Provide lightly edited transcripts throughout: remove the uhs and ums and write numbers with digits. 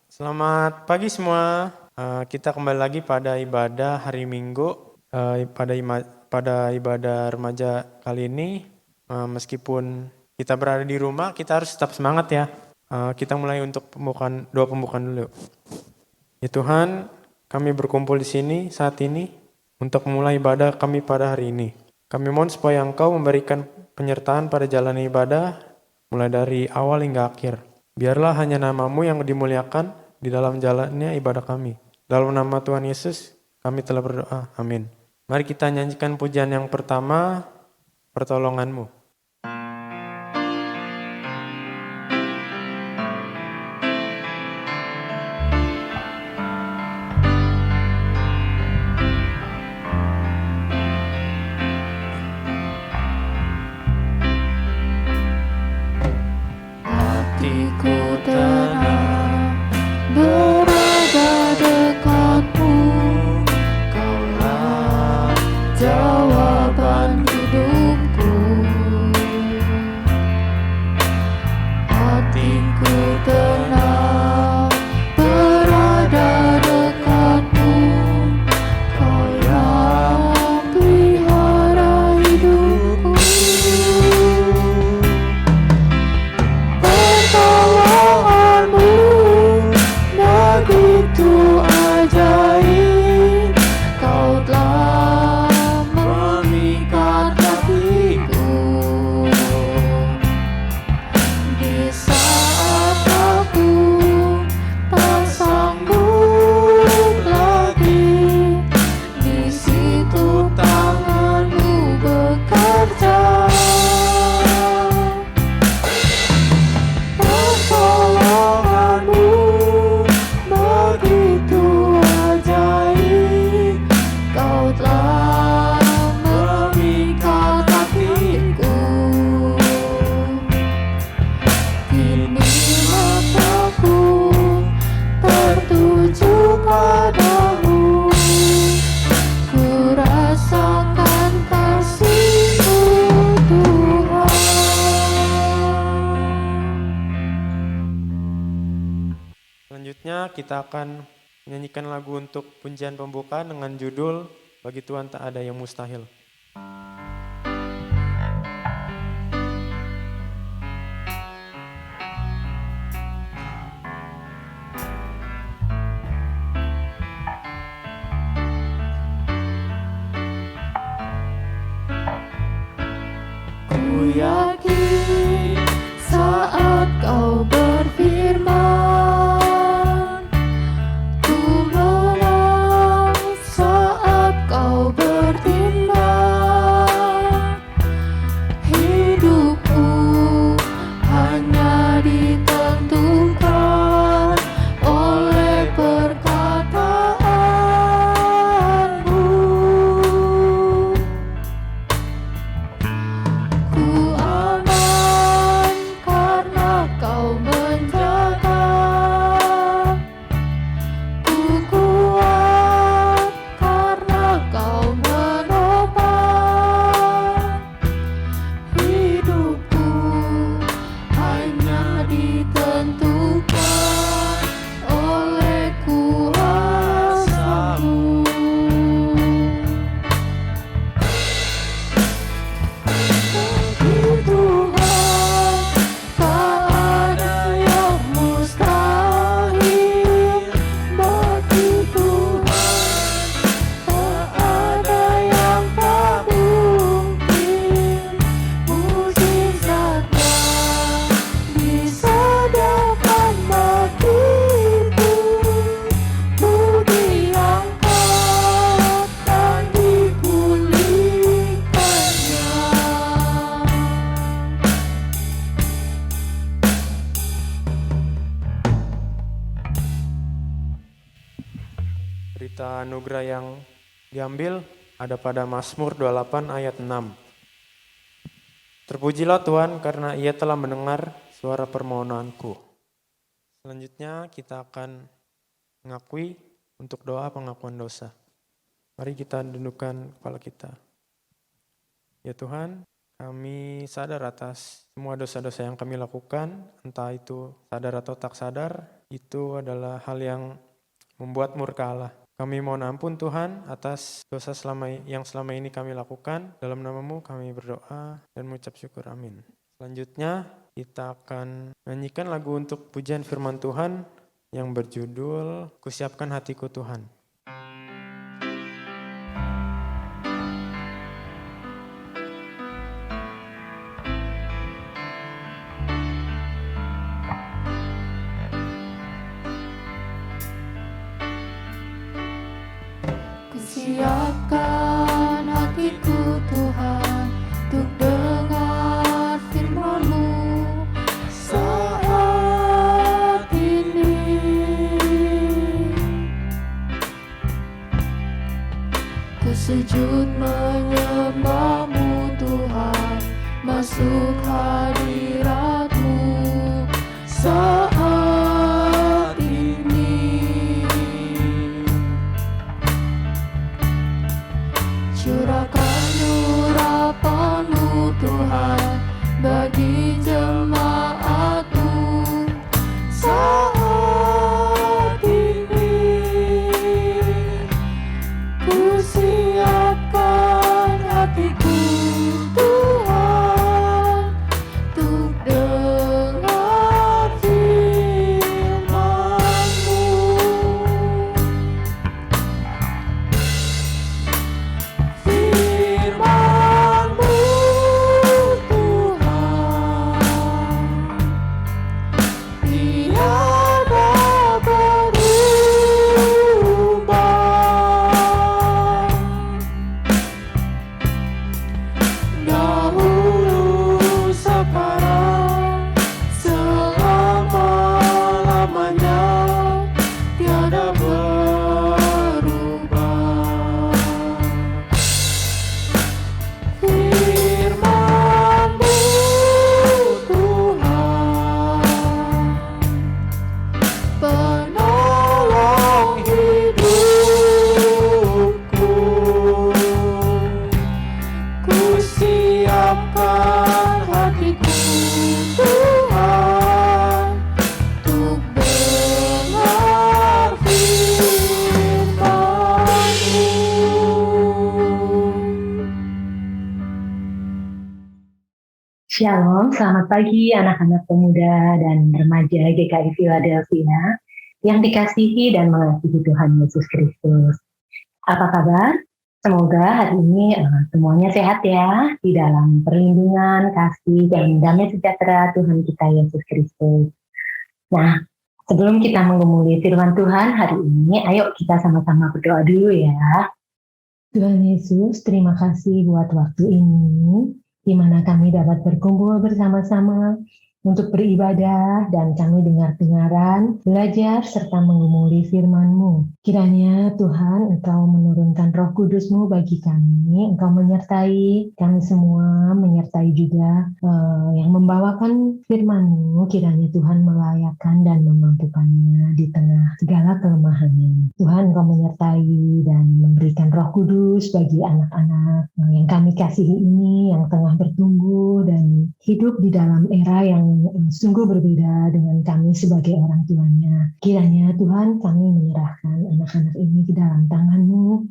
Selamat pagi semua. Kita kembali lagi pada ibadah hari Minggu. Pada ibadah remaja kali ini, meskipun kita berada di rumah, kita harus tetap semangat ya. Kita mulai untuk doa pembukaan dulu. Ya Tuhan, kami berkumpul di sini saat ini untuk memulai ibadah kami pada hari ini. Kami mohon supaya Engkau memberikan penyertaan pada jalan ibadah mulai dari awal hingga akhir. Biarlah hanya nama-Mu yang dimuliakan di dalam jalannya ibadah kami. Dalam nama Tuhan Yesus, kami telah berdoa. Amin. Mari kita nyanyikan pujian yang pertama, pertolongan-Mu. Hatiku tenang berada dekatmu, Kaulah jawaban hidupku. Hatiku tenang berada dekatmu, Kau yang pelihara hidupku. Pertolonganmu begitu ajaib, Kau telah memikat hatiku. Di saat aku tak sanggup lagi, di situ tangan-Mu bekerja. Pertolongan-Mu begitu ajaib, Kau telah memikat hatiku. Kini mataku tertuju padamu, ku rasakan kasih-Mu Tuhan. Selanjutnya kita akan menyanyikan lagu untuk pujian pembukaan dengan judul Bagi Tuhan Tak Ada Yang Mustahil. Ku yakin saat Kau berfirman, ku menang saat Kau bertindak. Hidupku hanya ditentukan oleh perkataan-Mu. Ku aman karena Kau menjaga, ku kuat karena Kau menopang. Hidupku hanya ditentukan oleh kuasa-Mu. Bagi Tuhan tak ada yang mustahil, bagi Tuhan tak ada yang tak mungkin. Mukjizat-Nya disediakan bagiku, ku diangkat dan dipulihkannya. Berita anugerah yang diambil ada pada Mazmur 28 ayat 6. Terpujilah Tuhan karena Ia telah mendengar suara permohonanku. Selanjutnya kita akan mengakui untuk doa pengakuan dosa. Mari kita tundukkan kepala kita. Ya Tuhan, kami sadar atas semua dosa-dosa yang kami lakukan, entah itu sadar atau tak sadar. itu adalah hal yang membuat murka Allah. Kami mohon ampun Tuhan atas dosa yang selama ini kami lakukan. Dalam nama-Mu kami berdoa dan mengucap syukur. Amin. Selanjutnya kita akan nyanyikan lagu untuk pujian firman Tuhan yang berjudul Kusiapkan Hatiku Tuhan. Siapkan hatiku Tuhan untuk dengar firman-Mu saat ini. Ku sujud menyembah-Mu Tuhan, masuk hadirat-Mu saat ini. Curahkan urapan-Mu Tuhan bagi jemaat-Mu saat ini. Ku siapkan hatiku Tuhan untuk dengar firman-Mu. Firman-Mu Tuhan tiada berubah. Dahulu, sekarang, selama-lamanya tiada berubah. Firman-Mu Tuhan, penolong hidupku. Ku siapkan hatiku Tuhan untuk dengar firman-Mu. Shalom, selamat pagi anak-anak pemuda dan remaja GKI Philadelphia yang dikasihi dan mengasihi Tuhan Yesus Kristus. Apa kabar? Semoga hari ini semuanya sehat ya, di dalam perlindungan, kasih, dan damai sejahtera Tuhan kita Yesus Kristus. Nah, sebelum kita menggumuli firman Tuhan hari ini, ayo kita sama-sama berdoa dulu ya. Tuhan Yesus, terima kasih buat waktu ini, di mana kami dapat berkumpul bersama-sama untuk beribadah dan kami dengar-dengaran, belajar serta menggumuli firman-Mu. Kiranya Tuhan Engkau menurunkan Roh Kudus-Mu bagi kami, Engkau menyertai kami semua, menyertai juga yang membawakan firman-Mu. Kiranya Tuhan melayakkan dan memampukannya di tengah segala kelemahannya. Tuhan Engkau menyertai dan memberikan Roh Kudus bagi anak-anak yang kami kasihi ini, yang tengah bertumbuh dan hidup di dalam era yang sungguh berbeda dengan kami sebagai orang tuanya. Kiranya Tuhan kami menyerahkan anak-anak ini ke dalam tangan-Mu.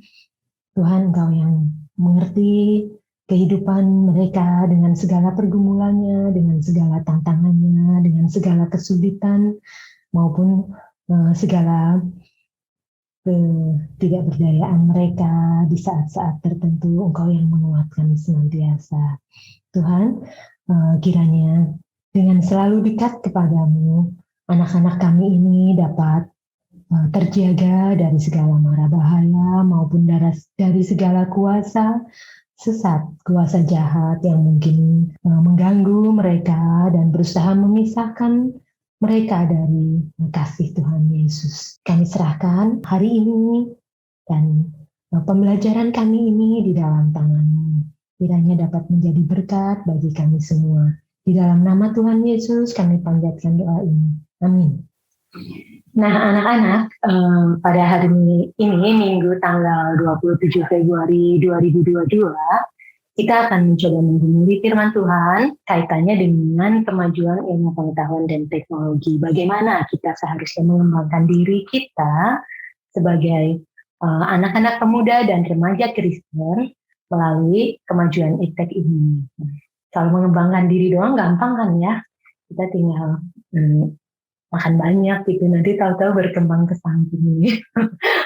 Tuhan Engkau yang mengerti kehidupan mereka dengan segala pergumulannya, dengan segala tantangannya, dengan segala kesulitan maupun segala ketidakberdayaan mereka di saat-saat tertentu. Engkau yang menguatkan senantiasa. Tuhan, kiranya dengan selalu dekat kepadamu, anak-anak kami ini dapat terjaga dari segala mara bahaya maupun dari segala kuasa sesat, kuasa jahat yang mungkin mengganggu mereka dan berusaha memisahkan mereka dari kasih Tuhan Yesus. Kami serahkan hari ini dan pembelajaran kami ini di dalam tangan-Mu. Kiranya dapat menjadi berkat bagi kami semua. Di dalam nama Tuhan Yesus kami panjatkan doa ini. Amin. Nah anak-anak, pada hari ini Minggu tanggal 27 Februari 2022, kita akan mencoba menggumuli firman Tuhan kaitannya dengan kemajuan ilmu pengetahuan dan teknologi. Bagaimana kita seharusnya mengembangkan diri kita sebagai anak-anak pemuda dan remaja Kristen melalui kemajuan iptek ini. Kalau mengembangkan diri doang gampang kan ya, kita tinggal makan banyak gitu, nanti tahu-tahu berkembang ke samping,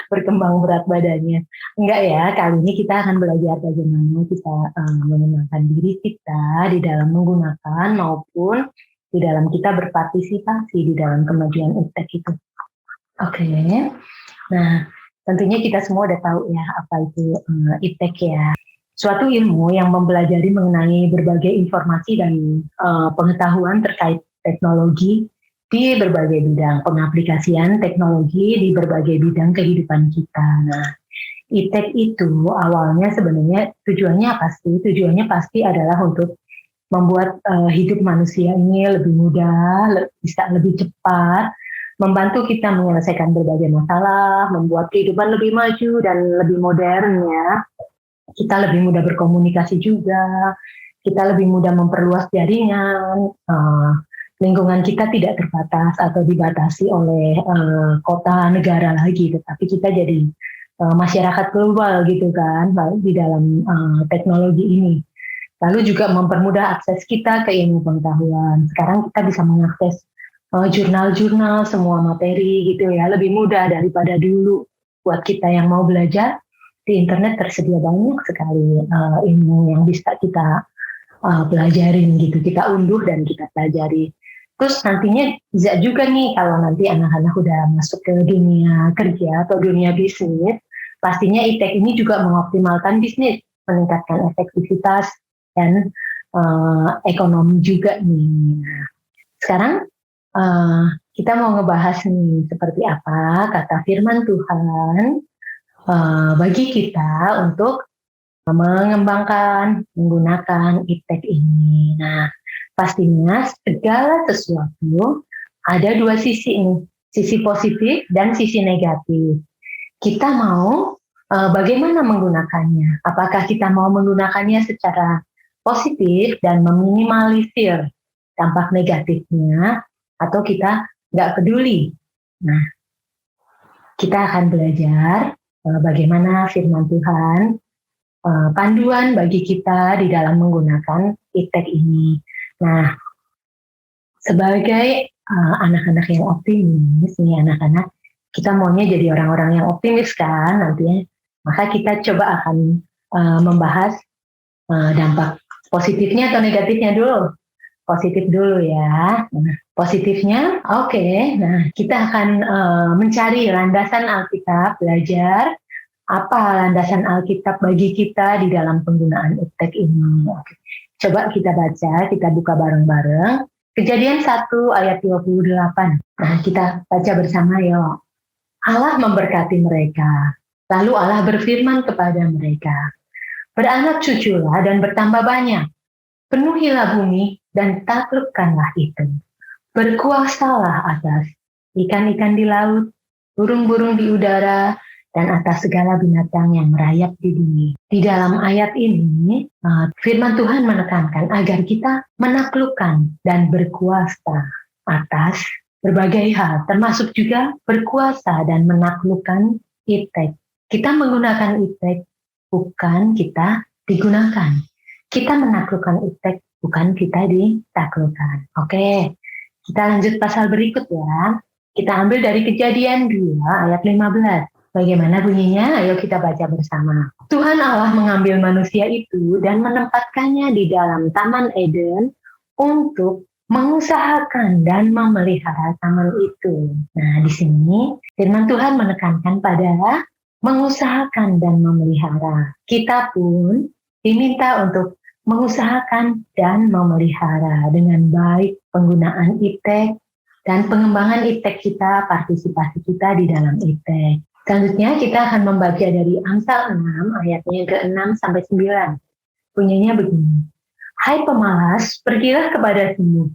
berkembang berat badannya. Enggak ya, kali ini kita akan belajar bagaimana kita mengembangkan diri kita di dalam menggunakan maupun di dalam kita berpartisipasi di dalam kemajuan iptek itu. Oke, nah tentunya kita semua udah tahu ya apa itu iptek ya. Suatu ilmu yang mempelajari mengenai berbagai informasi dan pengetahuan terkait teknologi di berbagai bidang, pengaplikasian teknologi di berbagai bidang kehidupan kita. Nah, iptek itu awalnya sebenarnya tujuannya apa sih? Tujuannya pasti adalah untuk membuat hidup manusia ini lebih mudah, bisa lebih cepat, membantu kita menyelesaikan berbagai masalah, membuat kehidupan lebih maju dan lebih modern ya. Kita lebih mudah berkomunikasi juga, kita lebih mudah memperluas jaringan, lingkungan kita tidak terbatas atau dibatasi oleh kota negara lagi, tetapi kita jadi masyarakat global gitu kan di dalam teknologi ini. Lalu juga mempermudah akses kita ke ilmu pengetahuan. Sekarang kita bisa mengakses jurnal-jurnal, semua materi gitu ya, lebih mudah daripada dulu. Buat kita yang mau belajar, di internet tersedia banyak sekali ilmu yang bisa kita pelajarin gitu, kita unduh dan kita pelajari. Terus nantinya bisa juga nih kalau nanti anak-anak udah masuk ke dunia kerja atau dunia bisnis, pastinya iptek ini juga mengoptimalkan bisnis, meningkatkan efektivitas dan ekonomi juga nih. Sekarang kita mau ngebahas nih seperti apa kata firman Tuhan bagi kita untuk mengembangkan, menggunakan iptek ini. Nah, pastinya segala sesuatu ada dua sisi nih, sisi positif dan sisi negatif. Kita mau bagaimana menggunakannya? Apakah kita mau menggunakannya secara positif dan meminimalisir dampak negatifnya, atau kita nggak peduli? Nah, kita akan belajar bagaimana firman Tuhan, panduan bagi kita di dalam menggunakan iptek ini. Nah, sebagai anak-anak yang optimis nih anak-anak, kita maunya jadi orang-orang yang optimis kan nantinya. Maka kita coba akan membahas dampak positifnya atau negatifnya dulu. Positif dulu ya. Nah, positifnya, oke. Nah, kita akan mencari landasan Alkitab, belajar apa landasan Alkitab bagi kita di dalam penggunaan iptek ini. Oke. Coba kita baca, kita buka bareng-bareng. Kejadian 1 ayat 28. Nah, kita baca bersama yuk. Allah memberkati mereka. Lalu Allah berfirman kepada mereka, beranak cuculah dan bertambah banyak. Penuhilah bumi dan taklukkanlah itu. Berkuasalah atas ikan-ikan di laut, burung-burung di udara, dan atas segala binatang yang merayap di bumi. Di dalam ayat ini, firman Tuhan menekankan agar kita menaklukkan dan berkuasa atas berbagai hal, termasuk juga berkuasa dan menaklukkan iptek. Kita menggunakan iptek, bukan kita digunakan. Kita menaklukkan iptek, bukan kita ditaklukkan. Oke, kita lanjut pasal berikut ya. Kita ambil dari Kejadian 2 ayat 15. Bagaimana bunyinya? Ayo kita baca bersama. Tuhan Allah mengambil manusia itu dan menempatkannya di dalam Taman Eden untuk mengusahakan dan memelihara taman itu. Nah, di sini firman Tuhan menekankan pada mengusahakan dan memelihara. Kita pun diminta untuk mengusahakan dan memelihara dengan baik penggunaan iptek dan pengembangan iptek kita, partisipasi kita di dalam iptek. Selanjutnya kita akan membaca dari Amsal 6 ayatnya ke-6 sampai 9. Bunyinya begini. Hai pemalas, pergilah kepada semut.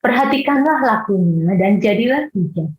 Perhatikanlah lakunya dan jadilah bijak.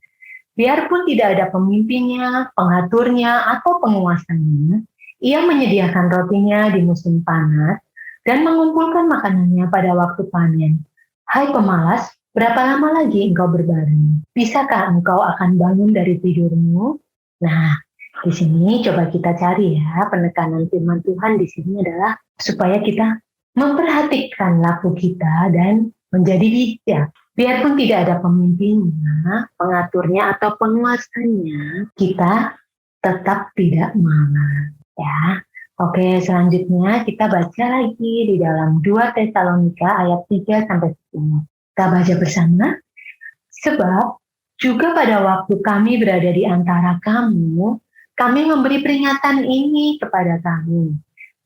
Biarpun tidak ada pemimpinnya, pengaturnya, atau penguasanya, ia menyediakan rotinya di musim panas dan mengumpulkan makanannya pada waktu panen. Hai pemalas, berapa lama lagi engkau berbaring? Bisakah engkau akan bangun dari tidurmu? Nah, di sini coba kita cari ya, penekanan firman Tuhan di sini adalah supaya kita memperhatikan laku kita dan menjadi bijak. Biarpun tidak ada pemimpinnya, pengaturnya atau penguasanya, kita tetap tidak malas ya. Oke, selanjutnya kita baca lagi di dalam 2 Tesalonika ayat 3 sampai 10. Kita baca bersama. Sebab juga pada waktu kami berada di antara kamu, kami memberi peringatan ini kepada kamu.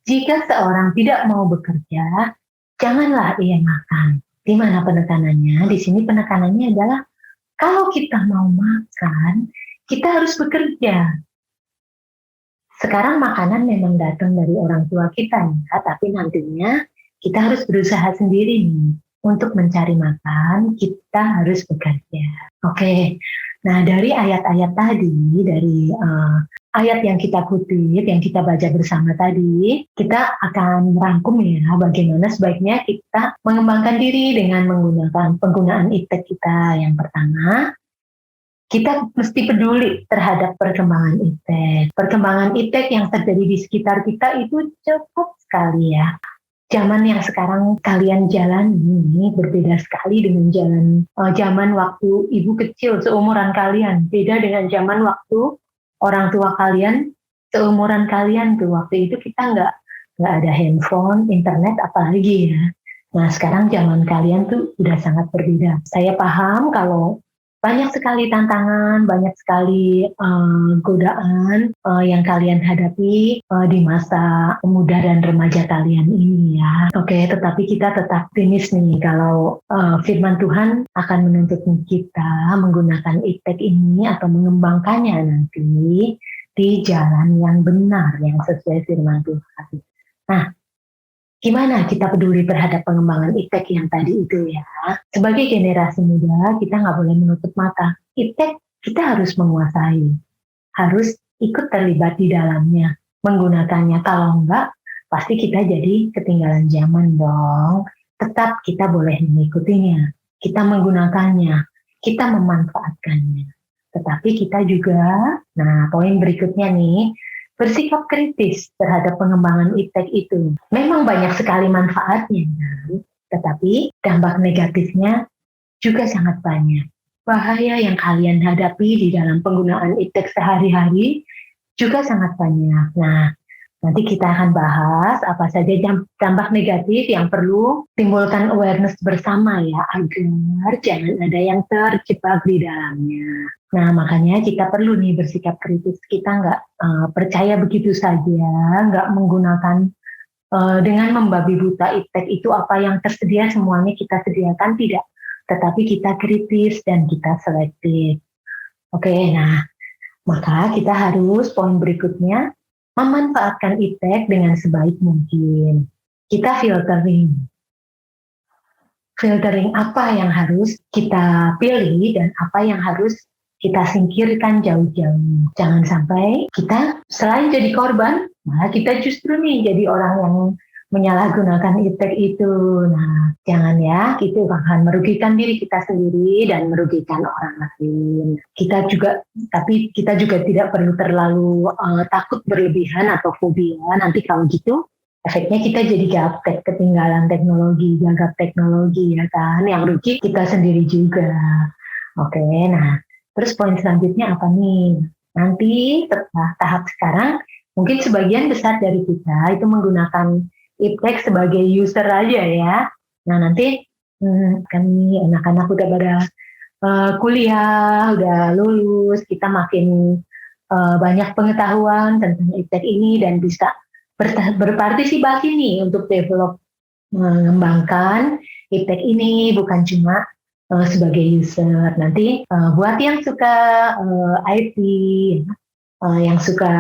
Jika seorang tidak mau bekerja, janganlah ia makan. Di mana penekanannya? Di sini penekanannya adalah kalau kita mau makan, kita harus bekerja. Sekarang makanan memang datang dari orang tua kita ya, tapi nantinya kita harus berusaha sendiri nih. Untuk mencari makan, kita harus bekerja. Oke, nah dari ayat-ayat tadi, dari ayat yang kita kutip, yang kita baca bersama tadi, kita akan merangkum ya bagaimana sebaiknya kita mengembangkan diri dengan menggunakan penggunaan iptek kita. Yang pertama, kita mesti peduli terhadap perkembangan iptek. Perkembangan iptek yang terjadi di sekitar kita itu cukup sekali ya. Zaman yang sekarang kalian jalan ini berbeda sekali dengan zaman waktu ibu kecil seumuran kalian. Beda dengan zaman waktu orang tua kalian seumuran kalian tuh. Waktu itu kita nggak ada handphone, internet apalagi ya. Nah sekarang zaman kalian tuh udah sangat berbeda. Saya paham kalau banyak sekali tantangan, banyak sekali godaan yang kalian hadapi di masa pemuda dan remaja kalian ini ya. Oke, tetapi kita tetap optimis nih kalau firman Tuhan akan menuntut kita menggunakan iptek ini atau mengembangkannya nanti di jalan yang benar, yang sesuai firman Tuhan. Nah, gimana kita peduli terhadap pengembangan iptek yang tadi itu ya. Sebagai generasi muda, kita nggak boleh menutup mata. Iptek kita harus menguasai, harus ikut terlibat di dalamnya, menggunakannya. Kalau enggak, pasti kita jadi ketinggalan zaman dong. Tetap kita boleh mengikutinya, kita menggunakannya, kita memanfaatkannya. Tetapi kita juga, nah poin berikutnya nih, bersikap kritis terhadap pengembangan iptek itu. Memang banyak sekali manfaatnya, kan? Tetapi dampak negatifnya juga sangat banyak. Bahaya yang kalian hadapi di dalam penggunaan iptek sehari-hari juga sangat banyak. Nah, nanti kita akan bahas apa saja dampak negatif yang perlu timbulkan awareness bersama ya, agar jangan ada yang terjebak di dalamnya. Nah, makanya kita perlu nih bersikap kritis. Kita nggak percaya begitu saja, nggak menggunakan dengan membabi buta iptek itu apa yang tersedia semuanya kita sediakan, tidak. Tetapi kita kritis dan kita selektif. Oke, nah maka kita harus poin berikutnya memanfaatkan iptek dengan sebaik mungkin. Kita filtering apa yang harus kita pilih dan apa yang harus kita singkirkan jauh-jauh. Jangan sampai kita selain jadi korban, malah kita justru nih jadi orang yang menyalahgunakan iptek itu. Nah, jangan ya, itu akan merugikan diri kita sendiri dan merugikan orang lain. Tapi kita juga tidak perlu terlalu takut berlebihan atau fobia. Nanti kalau gitu, efeknya kita jadi gaptek, ketinggalan teknologi, gagap teknologi ya kan. Yang rugi kita sendiri juga. Oke, nah. Terus poin selanjutnya apa nih? Nanti setelah tahap sekarang, mungkin sebagian besar dari kita itu menggunakan iptek sebagai user aja ya. Nah nanti kami anak-anak udah pada kuliah, udah lulus, kita makin banyak pengetahuan tentang iptek ini dan bisa berpartisipasi nih untuk develop mengembangkan iptek ini, bukan cuma sebagai user. Nanti buat yang suka IT, yang suka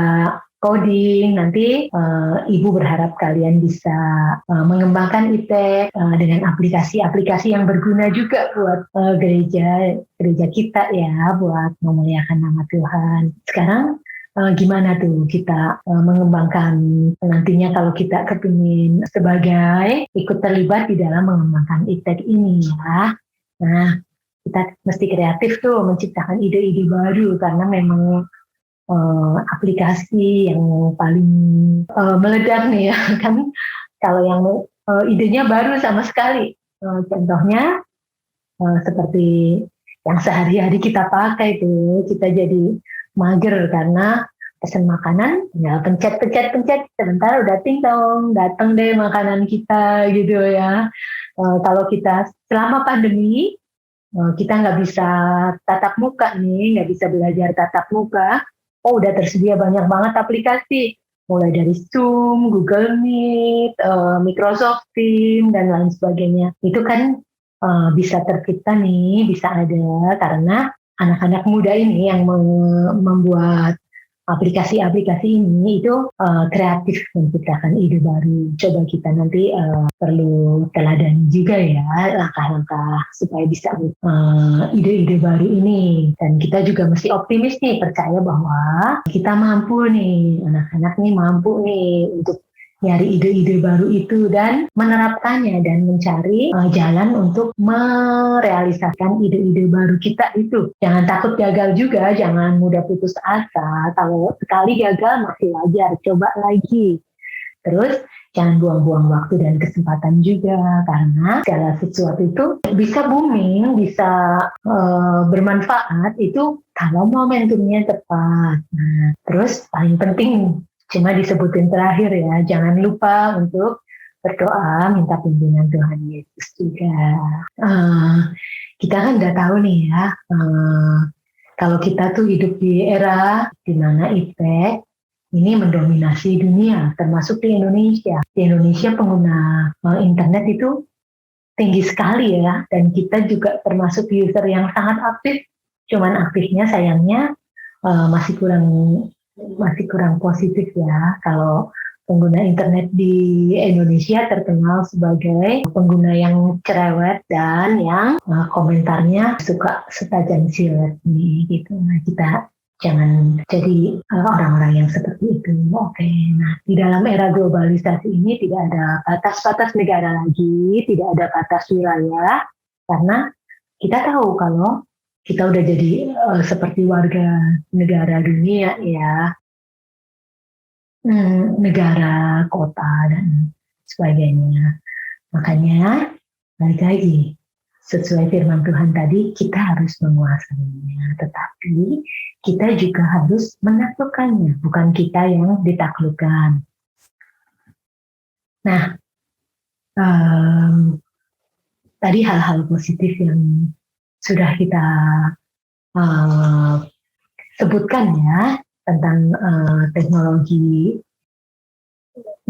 coding, nanti Ibu berharap kalian bisa mengembangkan iptek dengan aplikasi-aplikasi yang berguna juga buat gereja kita ya, buat memuliakan nama Tuhan. Sekarang gimana tuh kita mengembangkan nantinya kalau kita kepingin sebagai ikut terlibat di dalam mengembangkan iptek ini ya. Nah, kita mesti kreatif tuh menciptakan ide-ide baru karena memang aplikasi yang paling meledak nih ya kan kalau yang idenya baru sama sekali. Contohnya seperti yang sehari-hari kita pakai tuh kita jadi mager karena pesen makanan tinggal pencet sebentar udah ting dong datang deh makanan kita gitu ya. Kalau kita selama pandemi kita nggak bisa tatap muka nih, nggak bisa belajar tatap muka. Oh udah tersedia banyak banget aplikasi, mulai dari Zoom, Google Meet, Microsoft Teams dan lain sebagainya. Itu kan bisa tercipta nih, bisa ada karena anak-anak muda ini yang membuat aplikasi-aplikasi ini itu kreatif menciptakan ide baru. Coba kita nanti perlu teladani juga ya langkah-langkah supaya bisa ide-ide baru ini. Dan kita juga mesti optimis nih, percaya bahwa kita mampu nih, anak-anak nih mampu nih untuk nyari ide-ide baru itu dan menerapkannya dan mencari jalan untuk merealisasikan ide-ide baru kita itu. Jangan takut gagal juga, jangan mudah putus asa. Kalau sekali gagal masih wajar, coba lagi. Terus jangan buang-buang waktu dan kesempatan juga karena segala sesuatu itu bisa booming, bisa bermanfaat itu kalau momentumnya tepat. Nah, terus paling penting cuma disebutin terakhir ya, jangan lupa untuk berdoa minta pimpinan Tuhan Yesus juga. Kita kan udah tahu nih ya, kalau kita tuh hidup di era di mana iptek ini mendominasi dunia, termasuk di Indonesia. Di Indonesia pengguna internet itu tinggi sekali ya, dan kita juga termasuk user yang sangat aktif. Cuman aktifnya sayangnya masih kurang positif ya. Kalau pengguna internet di Indonesia terkenal sebagai pengguna yang cerewet dan yang komentarnya suka setajam silet nih gitu. Nah kita jangan jadi orang-orang yang seperti itu. Oke, nah di dalam era globalisasi ini tidak ada batas-batas negara lagi, tidak ada batas wilayah, karena kita tahu kalau kita udah jadi seperti warga negara dunia ya, negara, kota, dan sebagainya. Makanya, balik lagi, sesuai firman Tuhan tadi, kita harus menguasainya. Tetapi, kita juga harus menaklukkannya, bukan kita yang ditaklukkan. Nah, tadi hal-hal positif yang sudah kita sebutkan ya, tentang teknologi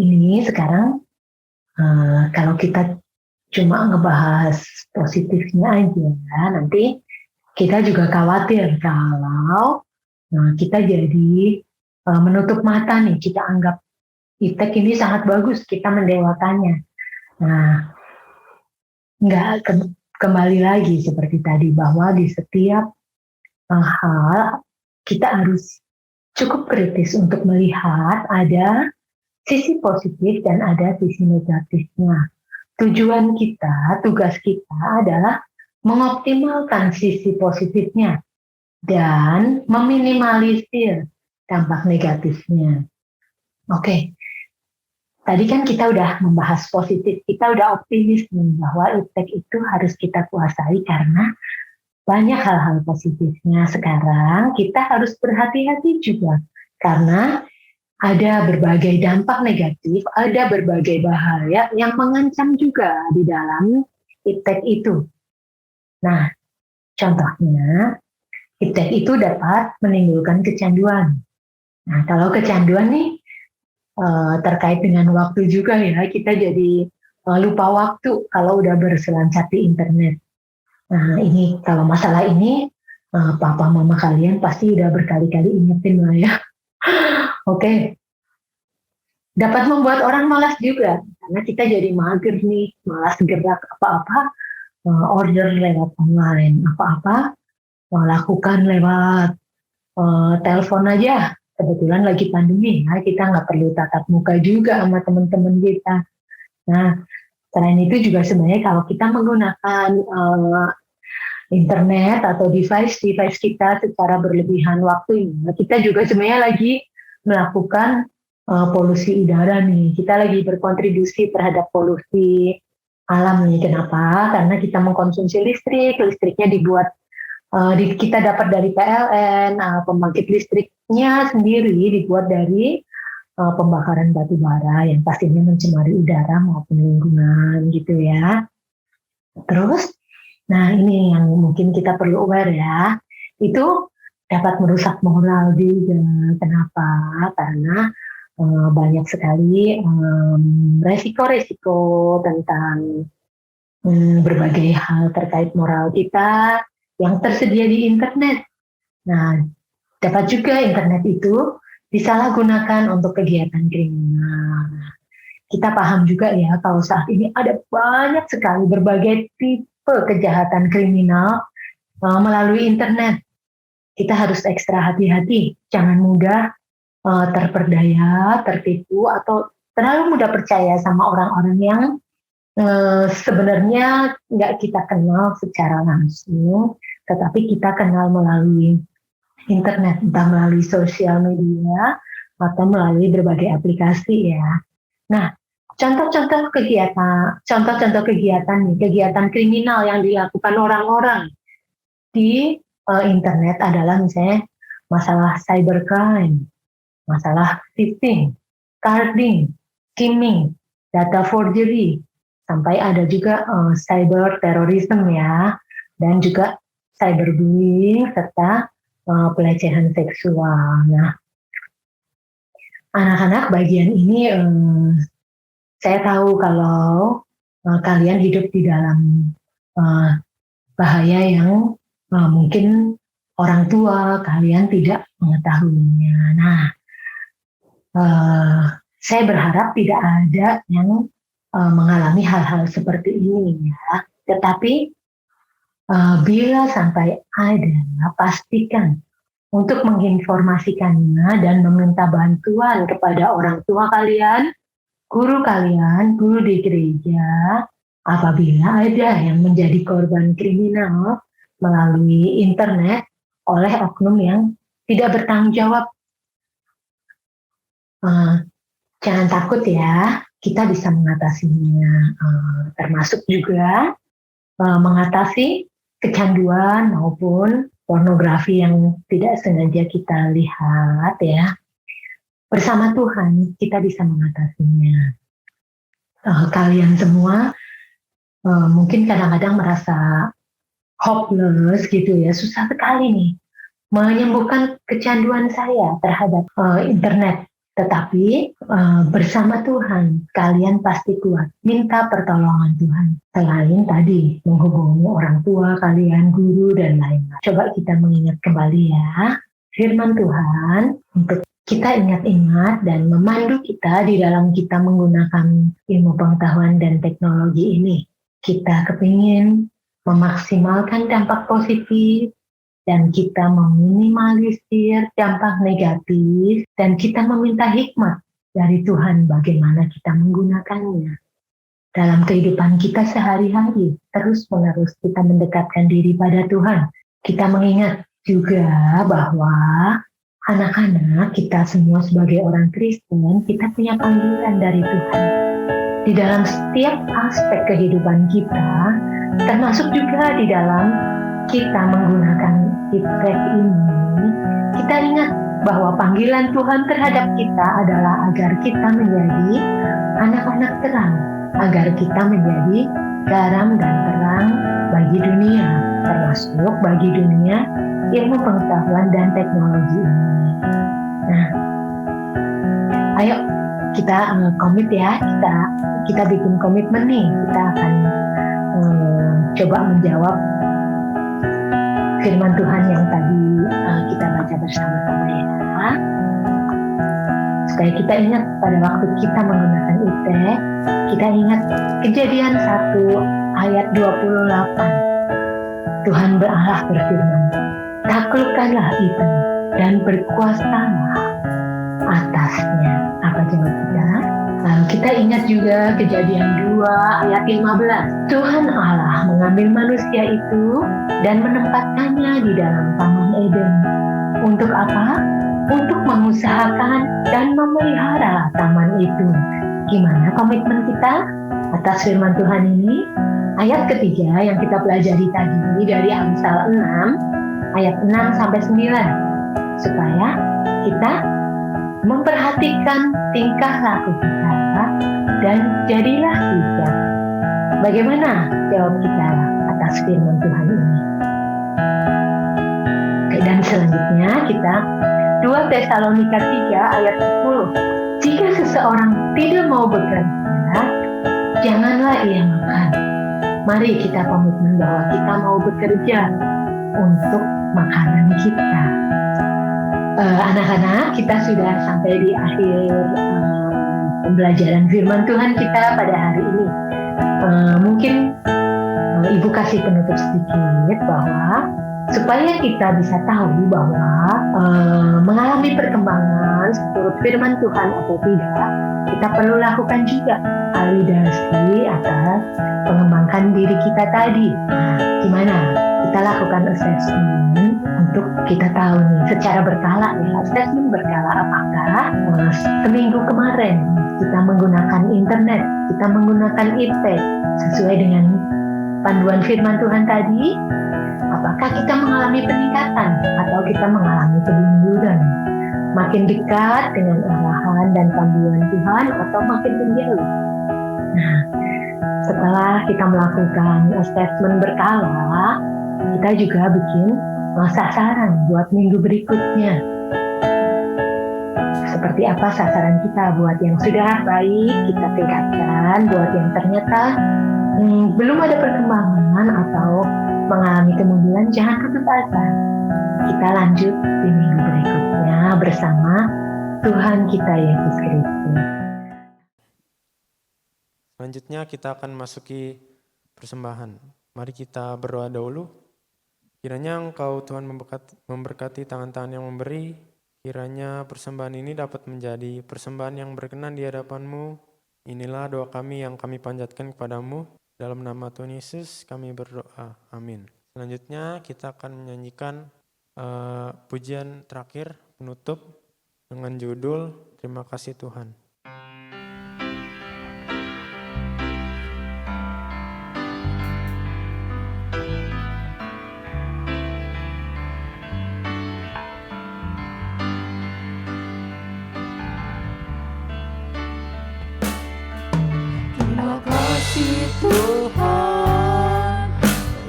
ini sekarang kalau kita cuma ngebahas positifnya aja, nanti kita juga khawatir kalau kita jadi menutup mata nih, kita anggap iptek ini sangat bagus, kita mendewakannya. Nah, kembali lagi seperti tadi bahwa di setiap hal kita harus cukup kritis untuk melihat ada sisi positif dan ada sisi negatifnya. Tujuan kita, tugas kita adalah mengoptimalkan sisi positifnya dan meminimalisir dampak negatifnya. Oke, tadi kan kita udah membahas positif, kita udah optimis nih bahwa iptek itu harus kita kuasai karena banyak hal-hal positifnya. Sekarang kita harus berhati-hati juga karena ada berbagai dampak negatif, ada berbagai bahaya yang mengancam juga di dalam iptek itu. Nah, contohnya iptek itu dapat menimbulkan kecanduan. Nah, kalau kecanduan nih terkait dengan waktu juga ya, kita jadi lupa waktu kalau udah berselancar di internet. Nah ini kalau masalah ini papa mama kalian pasti udah berkali-kali ingetin lah ya. Oke. Dapat membuat orang malas juga karena kita jadi mager nih, malas gerak apa-apa, order lewat online, apa-apa lakukan lewat telepon aja kebetulan lagi pandemi ya, kita nggak perlu tatap muka juga sama teman-teman kita. Nah, selain itu juga sebenarnya kalau kita menggunakan internet atau device kita secara berlebihan waktu ini, kita juga sebenarnya lagi melakukan polusi udara nih. Kita lagi berkontribusi terhadap polusi alam nih. Kenapa? Karena kita mengkonsumsi listriknya dibuat kita dapat dari PLN, pembangkit listriknya sendiri dibuat dari pembakaran batu bara yang pastinya mencemari udara maupun lingkungan gitu ya. Terus, nah ini yang mungkin kita perlu aware ya, itu dapat merusak moral juga. Kenapa? Karena banyak sekali resiko-resiko tentang berbagai hal terkait moral kita yang tersedia di internet. Nah, dapat juga internet itu disalahgunakan untuk kegiatan kriminal. Kita paham juga ya kalau saat ini ada banyak sekali berbagai tipe kejahatan kriminal melalui internet. Kita harus ekstra hati-hati, jangan mudah terperdaya, tertipu, atau terlalu mudah percaya sama orang-orang yang sebenarnya nggak kita kenal secara langsung, tetapi kita kenal melalui internet, entah melalui sosial media atau melalui berbagai aplikasi ya. Nah, contoh-contoh kegiatan kriminal yang dilakukan orang-orang di internet adalah misalnya masalah cybercrime, masalah phishing, carding, skimming, data forgery, sampai ada juga cyber terrorism ya, dan juga cyberbullying serta pelecehan seksual. Nah, anak-anak bagian ini saya tahu kalau kalian hidup di dalam bahaya yang mungkin orang tua kalian tidak mengetahuinya. Nah, saya berharap tidak ada yang mengalami hal-hal seperti ini ya. Tetapi bila sampai ada, pastikan untuk menginformasikannya dan meminta bantuan kepada orang tua kalian, guru di gereja, apabila ada yang menjadi korban kriminal melalui internet oleh oknum yang tidak bertanggung jawab. Jangan takut ya, kita bisa mengatasinya, termasuk juga mengatasi kecanduan maupun pornografi yang tidak sengaja kita lihat ya. Bersama Tuhan kita bisa mengatasinya. Kalian semua mungkin kadang-kadang merasa hopeless gitu ya, susah sekali nih menyembuhkan kecanduan saya terhadap internet. Tetapi bersama Tuhan, kalian pasti kuat. Minta pertolongan Tuhan. Selain tadi, menghubungi orang tua kalian, guru, dan lain-lain. Coba kita mengingat kembali ya, firman Tuhan untuk kita ingat-ingat dan memandu kita di dalam kita menggunakan ilmu pengetahuan dan teknologi ini. Kita kepingin memaksimalkan dampak positif, dan kita meminimalisir dampak negatif, dan kita meminta hikmat dari Tuhan bagaimana kita menggunakannya. Dalam kehidupan kita sehari-hari, terus-menerus kita mendekatkan diri pada Tuhan. Kita mengingat juga bahwa anak-anak kita semua sebagai orang Kristen, kita punya panggilan dari Tuhan. Di dalam setiap aspek kehidupan kita, termasuk juga di dalam kita menggunakan feedback ini, kita ingat bahwa panggilan Tuhan terhadap kita adalah agar kita menjadi anak-anak terang, agar kita menjadi garam dan terang bagi dunia, termasuk bagi dunia ilmu pengetahuan dan teknologi ini. Nah, ayo kita komit ya, kita bikin komitmen nih, kita akan coba menjawab firman Tuhan yang tadi kita baca bersama-sama ya. Supaya kita ingat pada waktu kita menggunakan IT, kita ingat Kejadian 1 ayat 28. Tuhan Allah berfirman, taklukkanlah itu dan berkuasalah atasnya. Apa jawab kita? Lalu kita ingat juga Kejadian 2 ayat 15. Tuhan Allah mengambil manusia itu dan menempatkannya di dalam Taman Eden. Untuk apa? Untuk mengusahakan dan memelihara taman itu. Gimana komitmen kita atas firman Tuhan ini? Ayat ketiga yang kita pelajari tadi dari Amsal 6 ayat 6 sampai 9, supaya kita memperhatikan tingkah laku kita dan jadilah bijak. Bagaimana jawab kita atas firman Tuhan ini? Oke, dan selanjutnya kita 2 Tesalonika 3 ayat 10. Jika seseorang tidak mau bekerja, janganlah ia makan. Mari kita komitmen bahwa kita mau bekerja untuk makanan kita. Anak-anak, kita sudah sampai di akhir pembelajaran firman Tuhan kita pada hari ini. Mungkin Ibu kasih penutup sedikit bahwa supaya kita bisa tahu bahwa mengalami perkembangan menurut firman Tuhan atau tidak, kita perlu lakukan juga validasi atas mengembangkan diri kita tadi. Nah, gimana? Kita lakukan assessment untuk kita tahu nih secara berkala ya, assessment berkala apakah seminggu kemarin kita menggunakan internet, kita menggunakan iPad sesuai dengan panduan firman Tuhan tadi, apakah kita mengalami peningkatan atau kita mengalami kemunduran, makin dekat dengan arahan dan panduan Tuhan atau makin menjauh. Nah, setelah kita melakukan assessment berkala, kita juga bikin sasaran buat minggu berikutnya. Seperti apa sasaran kita buat yang sudah baik, kita tingkatkan. Buat yang ternyata belum ada perkembangan atau mengalami kemunduran, jangan putus asa. Kita lanjut di minggu berikutnya bersama Tuhan kita Yesus Kristus. Selanjutnya kita akan masuki persembahan. Mari kita berdoa dahulu. Kiranya Engkau Tuhan memberkati tangan-tangan yang memberi. Kiranya persembahan ini dapat menjadi persembahan yang berkenan di hadapan-Mu. Inilah doa kami yang kami panjatkan kepadamu. Dalam nama Tuhan Yesus kami berdoa. Amin. Selanjutnya kita akan menyanyikan pujian terakhir penutup dengan judul Terima Kasih Tuhan. Terima kasih Tuhan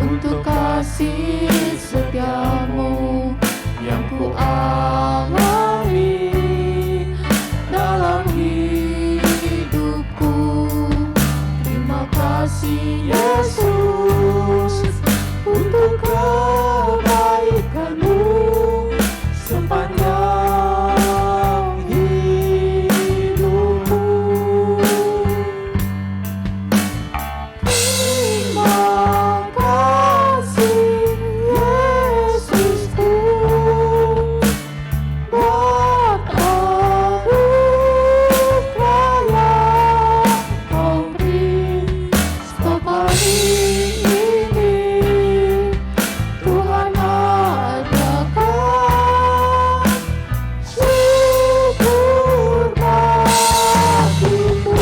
untuk kasih setiamu yang ku alami dalam hidupku. Terima kasih Yesus untuk kebaikanmu sepanjang hidupku. Terima kasih Yesusku buat anugerah Kau beri setiap hari ini. Tuhan adakan syukur bagiku.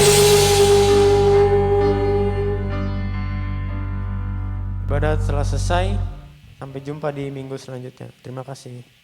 Ibadat telah selesai. Sampai jumpa di minggu selanjutnya. Terima kasih.